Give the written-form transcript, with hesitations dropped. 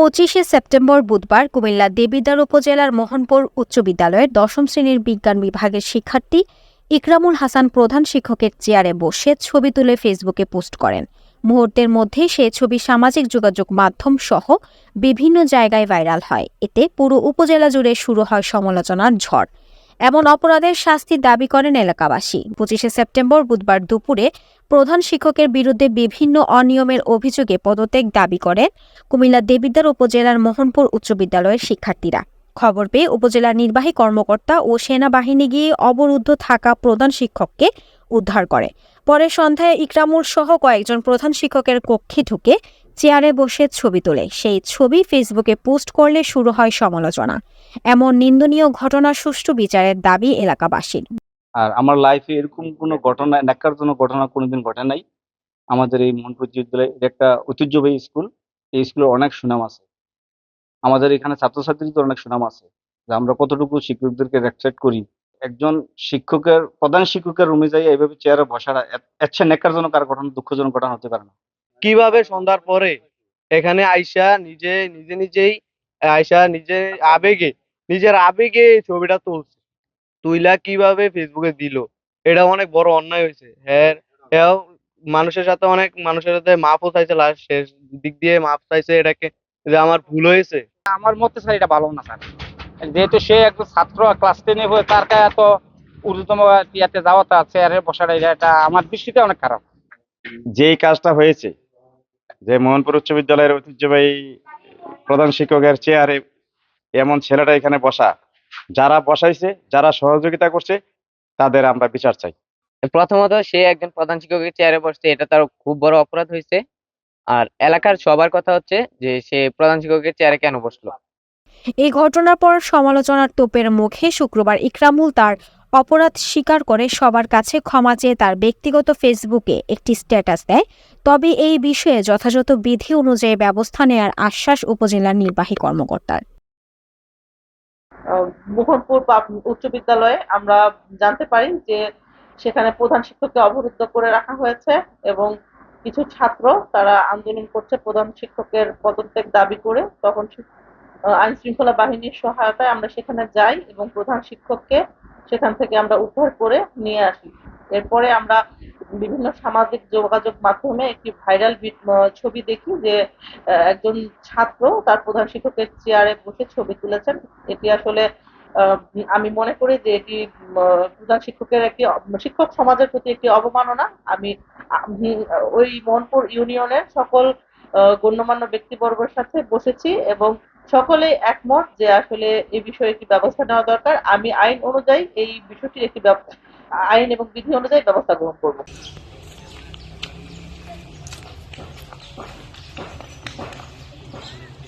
25শে September বুধবার কুমিল্লা দেবিদ্বার উপজেলার মোহনপুর উচ্চ বিদ্যালয়ের দশম শ্রেণীর বিজ্ঞান বিভাগের শিক্ষার্থী ইকরামুল হাসান প্রধান শিক্ষকের চেয়ারে বসে ছবি তুলে ফেসবুকে পোস্ট করেন। মুহূর্তের মধ্যেই সে ছবি সামাজিক যোগাযোগ মাধ্যম সহ বিভিন্ন জায়গায় ভাইরাল হয়। এতে পুরো উপজেলা জুড়ে শুরু হয় সমালোচনার ঝড়। এমন অপরাধের শাস্তি দাবি করেন এলাকাবাসী। 25শে সেপ্টেম্বর বুধবার দুপুরে প্রধান শিক্ষকের বিরুদ্ধে বিভিন্ন অনিয়মের অভিযোগে পদত্যাগ দাবি করেন কুমিল্লা দেবিদ্বার উপজেলার মোহনপুর উচ্চ বিদ্যালয়ের শিক্ষার্থীরা। খবর পেয়ে উপজেলার নির্বাহী কর্মকর্তা ও সেনাবাহিনী গিয়ে অবরুদ্ধ থাকা প্রধান শিক্ষককে উদ্ধার করে। পরে সন্ধ্যায় ইকরামুল সহ কয়েকজন প্রধান শিক্ষকের কক্ষে ঢুকে চেয়ারে বসে ছবি তোলে। সেই ছবি ফেসবুকে পোস্ট করলে শুরু হয় সমালোচনা। এমন নিন্দনীয় ঘটনা সুষ্ঠু বিচারের দাবি এলাকাবাসীর। আর আমার লাইফে এরকম কোনো ঘটনা, ন্যাক্কারজনক ঘটনা কোনোদিন ঘটে নাই। আমাদের এই মোহনপুর বিদ্যালয় এটা একটা ঐতিহ্যবাহী স্কুল। এই স্কুলের অনেক সুনাম আছে। আমাদের এখানে ছাত্রছাত্রীদের অনেক সুনাম আছে যে আমরা কতটুকু শিক্ষকদেরকে রেসপেক্ট করি। একজন প্রধান শিক্ষকের রুমে যাই এইভাবে চেয়ারে বসাটা এর চেয়ে ন্যাক্কারজনক আর ঘটনা, দুঃখজনক ঘটনা হতে পারে না। কিভাবে সন্ধ্যার পরে এখানে আইসা নিজেই আইসা নিজের আবেগে এই ছবিটা তুলছে, তুইলা কিভাবে ফেসবুকে দিল, এটা অনেক বড় অন্যায় হয়েছে। হ্যাঁ, এও মানুষের সাথে মাপও চাইছে, লাস্ট শেষ দিক দিয়ে মাপ চাইছে এটাকে, যে আমার ভুল হয়েছে। আমার মতে স্যার এটা ভালো না স্যার, যেহেতু সে একজন ছাত্র ক্লাস 10-এ হয়ে তার কাছে এত ঊর্ধ্বতম ইয়াতে যাওয়াটা চেয়ারে বসাটা এটা আমার দৃষ্টিতে অনেক খারাপ। যেই কাজটা হয়েছে, যে মোহনপুর উচ্চ বিদ্যালয়ের ঐতিহ্যবাহী প্রধান শিক্ষকের চেয়ারে এমন ছেলেটা এখানে বসা, যারা বসাইছে, যারা সহযোগিতা করছে, তাদের আমরা বিচার চাই। প্রথমত সে একজন প্রধান শিক্ষকের চেয়ারে বসছে, এটা তার খুব বড় অপরাধ হয়েছে। আর এলাকার সবার কথা হচ্ছে যে সে প্রধান শিক্ষকের চেয়ারে কেন বসলো। এই ঘটনার পর সমালোচনার তোপের মুখে শুক্রবার ইকরামুল তার অপরাধ স্বীকার করে সবার কাছে ক্ষমা চেয়ে তার ব্যক্তিগত ফেসবুকে একটি স্ট্যাটাস দেয়। তবে এই বিষয়ে যথাযথ বিধি অনুযায়ী ব্যবস্থা নেওয়ার আশ্বাস উপজেলার নির্বাহী কর্মকর্তার। মোহনপুর উচ্চ বিদ্যালয়ে আমরা জানতে পারি যে সেখানে প্রধান শিক্ষককে অবরুদ্ধ করে রাখা হয়েছে এবং কিছু ছাত্র তারা আন্দোলন করছে প্রধান শিক্ষকের পদত্যাগ দাবি করে। তখন আইন শৃঙ্খলা বাহিনীর সহায়তায় আমরা সেখানে যাই এবং প্রধান শিক্ষককে সেখান থেকে আমরা উদ্ধার করে নিয়ে আসি। এরপরে আমরা বিভিন্ন সামাজিক যোগাযোগ মাধ্যমে একটি ভাইরাল ছবি দেখি যে একজন ছাত্র তার প্রধান শিক্ষকের চেয়ারে বসে ছবি তুলেছেন। এটি আসলে আমি মনে করি যে এটি প্রধান শিক্ষকের শিক্ষক সমাজের প্রতি একটি অবমাননা। আমি ওই মোহনপুর ইউনিয়নের সকল গণ্যমান্য ব্যক্তিবর্গের সাথে বসেছি এবং সকলেই একমত যে আসলে এই বিষয়ে একটি ব্যবস্থা নেওয়া দরকার। আমি আইন অনুযায়ী এই বিষয়টির আইন এবং বিধি অনুযায়ী ব্যবস্থা গ্রহণ করব।